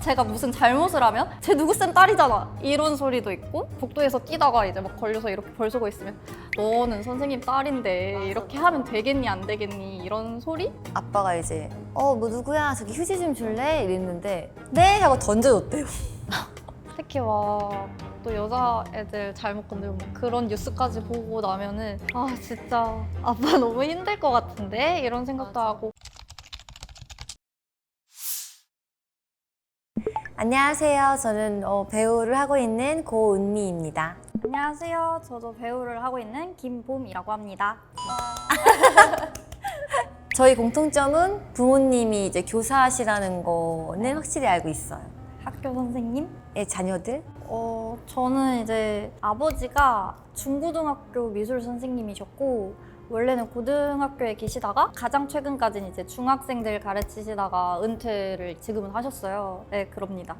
제가 무슨 잘못을 하면 쟤 누구 쌤 딸이잖아 이런 소리도 있고, 복도에서 뛰다가 이제 막 걸려서 이렇게 벌 서고 있으면 너는 선생님 딸인데 이렇게 하면 되겠니 안 되겠니 이런 소리? 아빠가 이제 뭐 누구야 저기 휴지 좀 줄래? 이랬는데 네? 하고 던져줬대요. 특히 또 여자애들 잘못 건들고 막 그런 뉴스까지 보고 나면은 아 진짜 아빠 너무 힘들 것 같은데 이런 생각도 하고. 안녕하세요. 저는 배우를 하고 있는 고은미입니다. 안녕하세요. 저도 배우를 하고 있는 김봄이라고 합니다. 저희 공통점은 부모님이 이제 교사시라는 거는 확실히 알고 있어요. 학교 선생님? 의 자녀들? 저는 이제 아버지가 중고등학교 미술 선생님이셨고, 원래는 고등학교에 계시다가 가장 최근까지는 이제 중학생들 가르치시다가 은퇴를 지금은 하셨어요. 네, 그럽니다.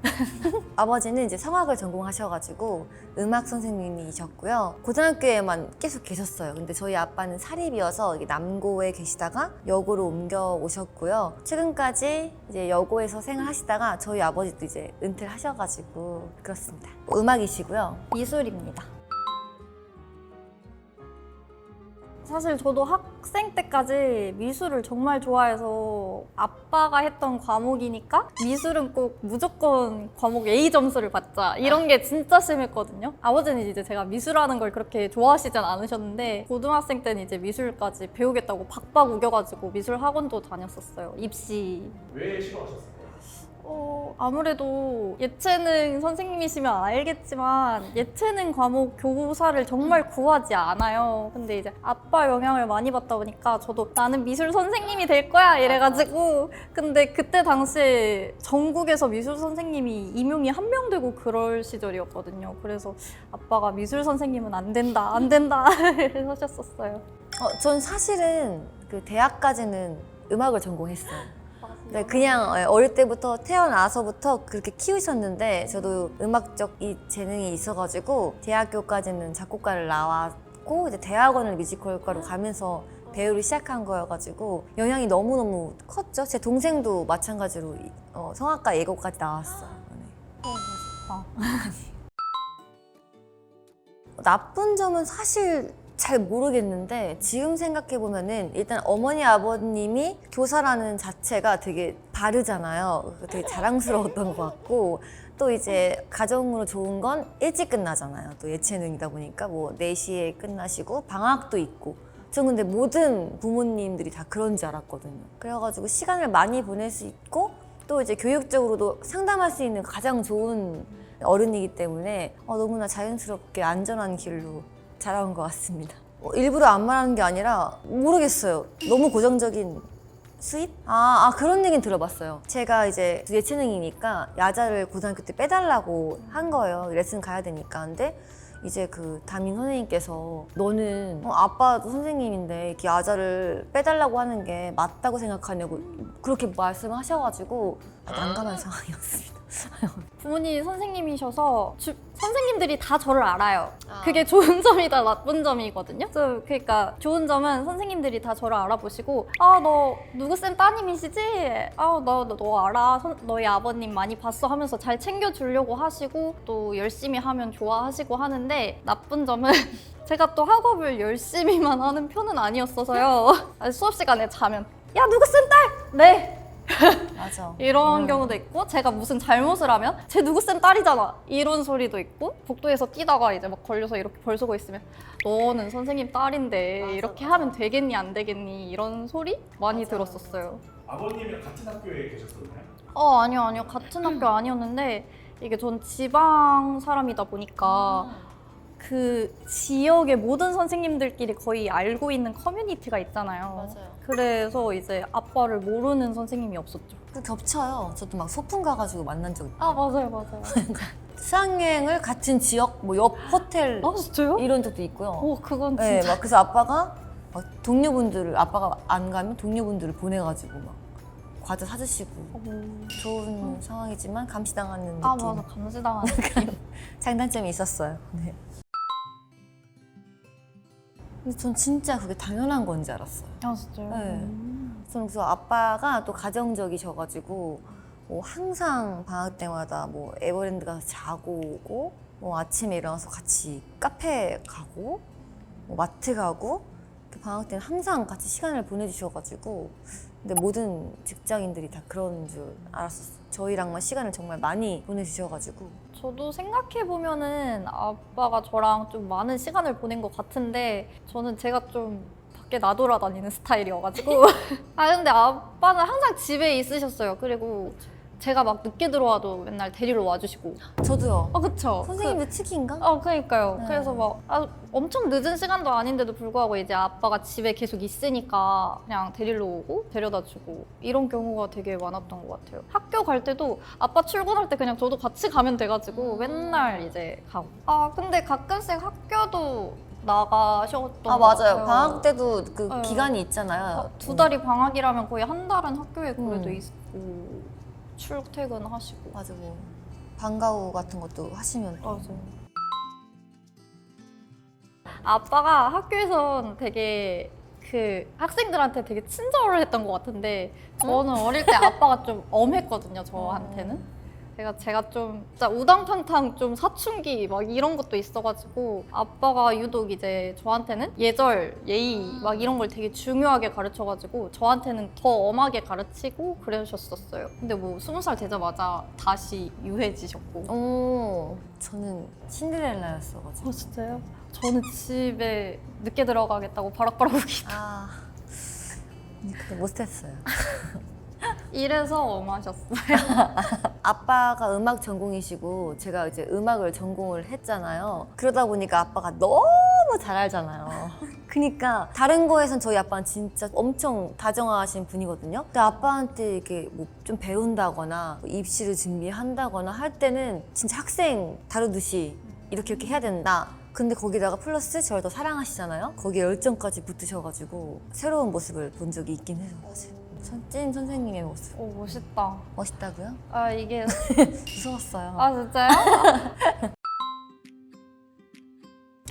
아버지는 이제 성악을 전공하셔가지고 음악 선생님이셨고요. 고등학교에만 계속 계셨어요. 근데 저희 아빠는 사립이어서 남고에 계시다가 여고로 옮겨 오셨고요. 최근까지 이제 여고에서 생활하시다가 저희 아버지도 이제 은퇴를 하셔가지고 그렇습니다. 음악이시고요. 미술입니다. 사실 저도 학생 때까지 미술을 정말 좋아해서 아빠가 했던 과목이니까 미술은 꼭 무조건 과목 A 점수를 받자 이런 게 진짜 심했거든요. 아버지는 이제 제가 미술하는 걸 그렇게 좋아하시진 않으셨는데 고등학생 때는 이제 미술까지 배우겠다고 박박 우겨가지고 미술 학원도 다녔었어요. 입시. 왜 싫어하셨어요? 아무래도 예체능 선생님이시면 알겠지만 예체능 과목 교사를 정말 구하지 않아요. 근데 이제 아빠 영향을 많이 받다 보니까 저도 나는 미술 선생님이 될 거야 이래가지고, 근데 그때 당시에 전국에서 미술 선생님이 임용이 한 명 되고 그럴 시절이었거든요. 그래서 아빠가 미술 선생님은 안 된다 하셨었어요. 전 사실은 그 대학까지는 음악을 전공했어요. 네, 그냥 어릴 때부터 태어나서부터 그렇게 키우셨는데 저도 음악적 이 재능이 있어가지고 대학교까지는 작곡가를 나왔고 이제 대학원을 뮤지컬과로 가면서 배우를 시작한 거여가지고 영향이 너무너무 컸죠. 제 동생도 마찬가지로 성악과 예고까지 나왔어요. 네. 나쁜 점은 사실 잘 모르겠는데 지금 생각해보면은 일단 어머니 아버님이 교사라는 자체가 되게 바르잖아요. 되게 자랑스러웠던 것 같고, 또 이제 가정으로 좋은 건 일찍 끝나잖아요. 또 예체능이다 보니까 뭐 4시에 끝나시고 방학도 있고. 전 근데 모든 부모님들이 다 그런 줄 알았거든요. 그래가지고 시간을 많이 보낼 수 있고 또 이제 교육적으로도 상담할 수 있는 가장 좋은 어른이기 때문에 너무나 자연스럽게 안전한 길로 자라온 것 같습니다. 일부러 안 말하는 게 아니라 모르겠어요. 너무 고정적인 수입? 그런 얘기는 들어봤어요. 제가 이제 예체능이니까 야자를 고등학교 때 빼달라고 한 거예요. 레슨 가야 되니까. 근데 이제 그 담임 선생님께서 너는 아빠도 선생님인데 이렇게 야자를 빼달라고 하는 게 맞다고 생각하냐고 그렇게 말씀하셔가지고 난감한 상황이었습니다. 부모님이 선생님이셔서 선생님들이 다 저를 알아요. 그게 좋은 점이다 나쁜 점이거든요. 그러니까 좋은 점은 선생님들이 다 저를 알아보시고 너 누구 쌤 따님이시지? 너 알아. 너희 아버님 많이 봤어 하면서 잘 챙겨주려고 하시고 또 열심히 하면 좋아하시고 하는데, 나쁜 점은 제가 또 학업을 열심히만 하는 편은 아니었어서요. 수업 시간에 자면 야 누구 쌤 딸! 네! 맞아. 이런 경우도 있고, 제가 무슨 잘못을 하면 쟤 누구 쌤 딸이잖아 이런 소리도 있고, 복도에서 뛰다가 이제 막 걸려서 이렇게 벌 서고 있으면 너는 선생님 딸인데 이렇게 하면 되겠니 안 되겠니 이런 소리 많이 들었었어요. 아버님이랑 같은 학교에 계셨었나요? 아니요 같은 학교 아니었는데, 이게 전 지방 사람이다 보니까 그 지역의 모든 선생님들끼리 거의 알고 있는 커뮤니티가 있잖아요. 맞아요. 그래서 이제 아빠를 모르는 선생님이 없었죠. 겹쳐요. 저도 막 소풍 가가지고 만난 적 있고. 맞아요. 수학여행을 같은 지역 뭐 옆 호텔 진짜요? 이런 적도 있고요. 그건 진짜. 네, 막 그래서 아빠가 동료분들을 아빠가 안 가면 동료분들을 보내가지고 막 과자 사주시고 좋은 상황이지만 감시당하는 느낌. 맞아. 감시당하는 느낌. 장단점이 있었어요. 네. 근데 전 진짜 그게 당연한 건지 알았어요. 진짜요? 네. 저는 그래서 아빠가 또 가정적이셔가지고 뭐 항상 방학 때마다 뭐 에버랜드 가서 자고 오고 뭐 아침에 일어나서 같이 카페 가고 뭐 마트 가고 방학 때는 항상 같이 시간을 보내주셔가지고 근데 모든 직장인들이 다 그런 줄 알았었어요. 저희랑만 시간을 정말 많이 보내주셔가지고 저도 생각해보면은 아빠가 저랑 좀 많은 시간을 보낸 것 같은데 저는 제가 좀 밖에 나돌아다니는 스타일이어가지고 아 근데 아빠는 항상 집에 있으셨어요. 그리고 제가 막 늦게 들어와도 맨날 데리러 와주시고 저도요. 그쵸? 선생님도 특이인가? 그러니까요. 네. 그래서 막 엄청 늦은 시간도 아닌데도 불구하고 이제 아빠가 집에 계속 있으니까 그냥 데리러 오고 데려다 주고 이런 경우가 되게 많았던 것 같아요. 학교 갈 때도 아빠 출근할 때 그냥 저도 같이 가면 돼가지고 맨날 이제 가고. 근데 가끔씩 학교도 나가셨던 것 맞아요. 같아요. 방학 때도 그 네. 기간이 있잖아요. 2달이 방학이라면 거의 한 달은 학교에 그래도 음. 있고 출퇴근하시고. 맞아, 뭐 방과후 같은 것도 하시면 또. 맞아. 아빠가 학교에선 되게 그 학생들한테 되게 친절을 했던 것 같은데 저는 어릴 때 아빠가 좀 엄했거든요, 저한테는. 제가 좀 진짜 우당탕탕 좀 사춘기 막 이런 것도 있어가지고 아빠가 유독 이제 저한테는 예절, 예의 막 이런 걸 되게 중요하게 가르쳐가지고 저한테는 더 엄하게 가르치고 그러셨었어요. 근데 뭐 20살 되자마자 다시 유해지셨고. 저는 신데렐라였어가지고. 진짜요? 저는 집에 늦게 들어가겠다고 바락바락우기 그때 못했어요. 이래서 엄하셨어요. 아빠가 음악 전공이시고 제가 이제 음악을 전공을 했잖아요. 그러다 보니까 아빠가 너무 잘 알잖아요. 그러니까 다른 거에선 저희 아빠는 진짜 엄청 다정하신 분이거든요. 근데 아빠한테 이렇게 뭐 좀 배운다거나 뭐 입시를 준비한다거나 할 때는 진짜 학생 다루듯이 이렇게 해야 된다. 근데 거기다가 플러스 저를 더 사랑하시잖아요. 거기에 열정까지 붙으셔가지고 새로운 모습을 본 적이 있긴 해요. 찐 선생님의 모습. 오, 멋있다. 멋있다고요? 이게. 무서웠어요. 진짜요?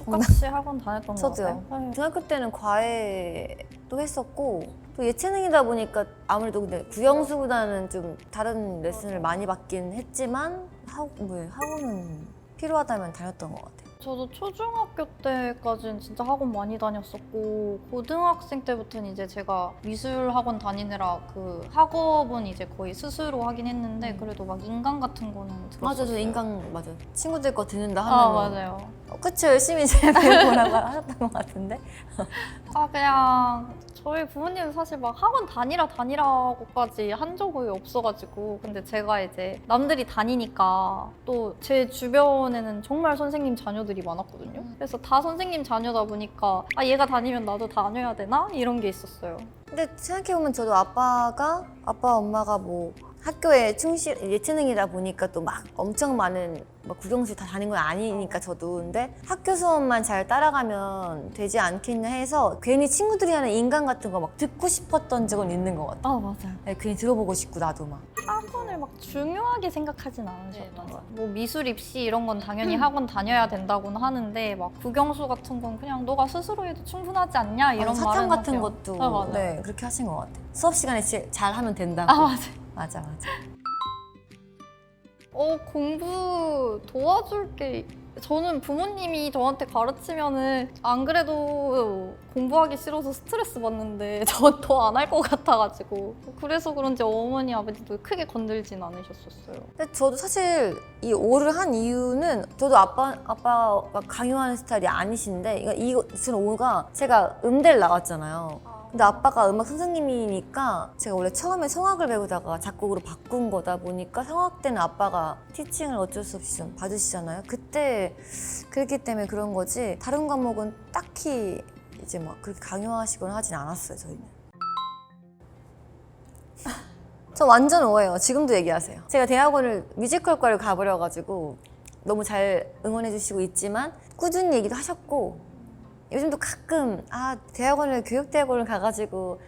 똑같이 학원 다녔던 것 저도요. 같아요. 네. 중학교 때는 과외도 했었고 또 예체능이다 보니까 아무래도 근데 국영수보다는 좀 다른 레슨을 많이 받긴 했지만 학원은 필요하다면 다녔던 것 같아요. 저도 초중학교 때까지는 진짜 학원 많이 다녔었고 고등학생 때부터는 이제 제가 미술 학원 다니느라 그 학업은 이제 거의 스스로 하긴 했는데 그래도 막 인강 같은 거는 들었었어요. 맞아, 저 인강 맞아. 친구들 거 듣는다 하면 맞아요. 그쵸, 열심히 잘 배우라고 하셨던 것 같은데. 그냥 저희 부모님은 사실 막 학원 다니라고까지 한 적이 없어가지고 근데 제가 이제 남들이 다니니까 또 제 주변에는 정말 선생님 자녀들이 많았거든요. 그래서 다 선생님 자녀다 보니까 얘가 다니면 나도 다녀야 되나? 이런 게 있었어요. 근데 생각해보면 저도 아빠 엄마가 뭐 학교에 예체능이다 보니까 또 막 엄청 많은 막 국영수 다 다닌 건 아니니까 저도. 근데 학교 수업만 잘 따라가면 되지 않겠냐 해서 괜히 친구들이 하는 인강 같은 거 막 듣고 싶었던 적은 있는 것 같아요. 맞아요. 네, 괜히 들어보고 싶고 나도 막. 학원을 막 중요하게 생각하진 않으셨던 것 같아요. 뭐 미술 입시 이런 건 당연히 학원 다녀야 된다고는 하는데 막 국영수 같은 건 그냥 너가 스스로 해도 충분하지 않냐 이런 말은 사탕 같은 하세요. 것도 맞아요. 네, 그렇게 하신 것 같아요. 수업 시간에 잘 하면 된다고. 맞아요. 맞아. 공부 도와줄 게 저는 부모님이 저한테 가르치면은 안 그래도 공부하기 싫어서 스트레스 받는데 전 더 안 할 것 같아가지고 그래서 그런지 어머니 아버지도 크게 건들진 않으셨었어요. 근데 저도 사실 이 오를 한 이유는 저도 아빠가 강요하는 스타일이 아니신데 저는 오가 제가 음대를 나왔잖아요. 근데 아빠가 음악 선생님이니까 제가 원래 처음에 성악을 배우다가 작곡으로 바꾼 거다 보니까 성악 때는 아빠가 티칭을 어쩔 수 없이 좀 받으시잖아요. 그때 그랬기 때문에 그런 거지 다른 과목은 딱히 이제 막 그렇게 강요하시거나 하진 않았어요, 저희는. 저 완전 오해요. 지금도 얘기하세요. 제가 대학원을 뮤지컬과를 가버려가지고 너무 잘 응원해 주시고 있지만 꾸준히 얘기도 하셨고 요즘도 가끔 대학원을 교육대학원을 가가지고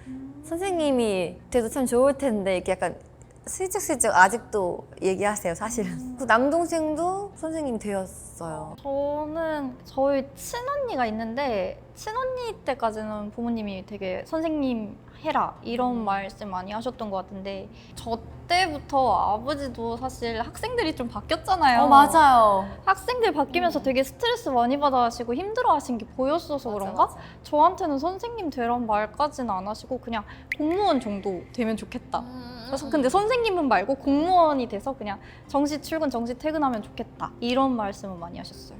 선생님이 돼도 참 좋을 텐데 이렇게 약간 슬쩍슬쩍 아직도 얘기하세요, 사실은. 그 남동생도 선생님이 되었어요. 저는 저희 친언니가 있는데 친언니 때까지는 부모님이 되게 선생님 해라 이런 말씀 많이 하셨던 것 같은데 저 때부터 아버지도 사실 학생들이 좀 바뀌었잖아요. 맞아요. 학생들 바뀌면서 되게 스트레스 많이 받아하시고 힘들어하신 게 보였어서 그런가? 맞아. 저한테는 선생님 되란 말까지는 안 하시고 그냥 공무원 정도 되면 좋겠다. 그래서 근데 선생님은 말고 공무원이 돼서 그냥 정시 출근, 정시 퇴근하면 좋겠다. 이런 말씀을 많이 하셨어요.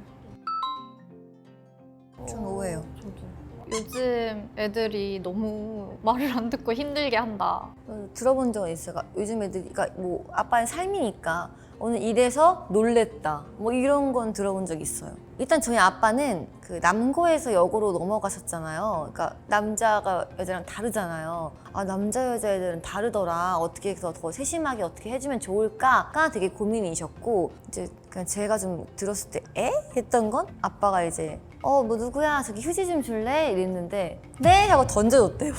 전 오해요. 저도. 요즘 애들이 너무 말을 안 듣고 힘들게 한다. 들어본 적은 있어요. 그러니까 요즘 애들이, 그러니까 뭐 아빠의 삶이니까 오늘 이래서 놀랬다. 뭐 이런 건 들어본 적 있어요. 일단 저희 아빠는 그 남고에서 여고로 넘어가셨잖아요. 그러니까 남자가 여자랑 다르잖아요. 아, 남자 여자 애들은 다르더라. 어떻게 해서 더 세심하게 어떻게 해주면 좋을까가 되게 고민이셨고, 이제 그냥 제가 좀 들었을 때 에? 했던 건 아빠가 이제 뭐 누구야 저기 휴지 좀 줄래? 이랬는데 네? 하고 던져줬대요.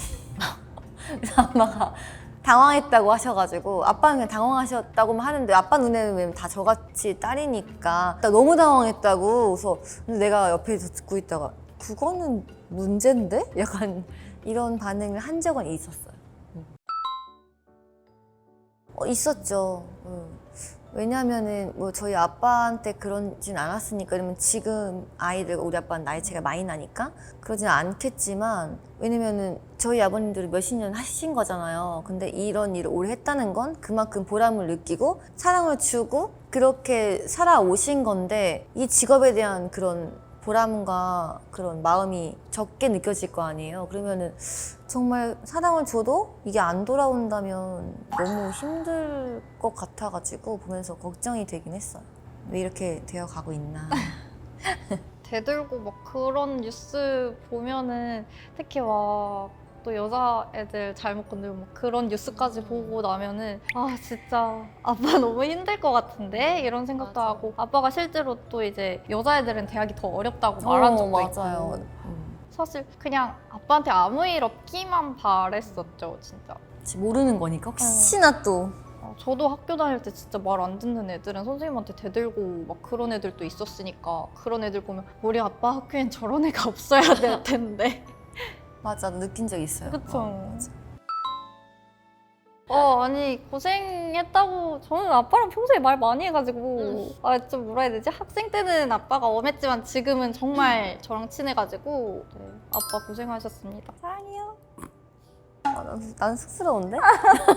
그래서 아빠가 당황했다고 하셔가지고, 아빠는 그냥 당황하셨다고만 하는데 아빠 눈에는 왜냐면 다 저같이 딸이니까 너무 당황했다고. 그래서 근데 내가 옆에서 듣고 있다가 그거는 문제인데? 약간 이런 반응을 한 적은 있었어요. 있었죠. 왜냐하면은 뭐 저희 아빠한테 그러진 않았으니까. 그러면 지금 아이들, 우리 아빠는 나이 차이가 많이 나니까 그러진 않겠지만, 왜냐면은 저희 아버님들이 몇십 년 하신 거잖아요. 근데 이런 일을 오래 했다는 건 그만큼 보람을 느끼고 사랑을 주고 그렇게 살아오신 건데, 이 직업에 대한 그런 보람과 그런 마음이 적게 느껴질 거 아니에요. 그러면은 정말 사랑을 줘도 이게 안 돌아온다면 너무 힘들 것 같아가지고 보면서 걱정이 되긴 했어요. 왜 이렇게 되어 가고 있나. 대들고 막 그런 뉴스 보면은 특히 막 또 여자애들 잘못 건들고 막 그런 뉴스까지 보고 나면은 아 진짜 아빠 너무 힘들 것 같은데 이런 생각도 맞아. 하고, 아빠가 실제로 또 이제 여자애들은 대학이 더 어렵다고 말한 적도 맞아요. 있고, 사실 그냥 아빠한테 아무 일 없기만 바랬었죠 진짜. 모르는 거니까 혹시나 또. 저도 학교 다닐 때 진짜 말 안 듣는 애들은 선생님한테 대들고 막 그런 애들도 있었으니까, 그런 애들 보면 우리 아빠 학교엔 저런 애가 없어야 될 텐데. 맞아, 느낀 적 있어요. 그쵸. 맞아. 아니 고생했다고. 저는 아빠랑 평소에 말 많이 해가지고 좀 뭐라 해야 되지? 학생 때는 아빠가 엄했지만 지금은 정말 저랑 친해가지고 네, 아빠 고생하셨습니다. 사랑해요. 난 쑥스러운데?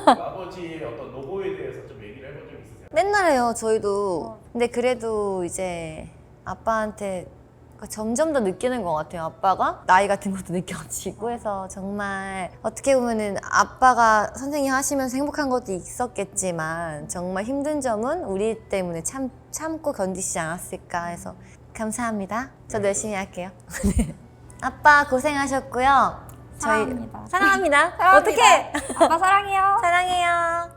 아버지의 어떤 노고에 대해서 좀 얘기를 해본 적 있으세요? 맨날 해요, 저희도. 근데 그래도 이제 아빠한테 점점 더 느끼는 것 같아요. 아빠가 나이 같은 것도 느껴지고 해서, 정말 어떻게 보면은 아빠가 선생님 하시면서 행복한 것도 있었겠지만 정말 힘든 점은 우리 때문에 참고 견디시지 않았을까 해서 감사합니다. 저도 열심히 할게요. 아빠 고생하셨고요. 사랑합니다. 사랑합니다. 사랑합니다. 어떡해? 아빠 사랑해요. 사랑해요.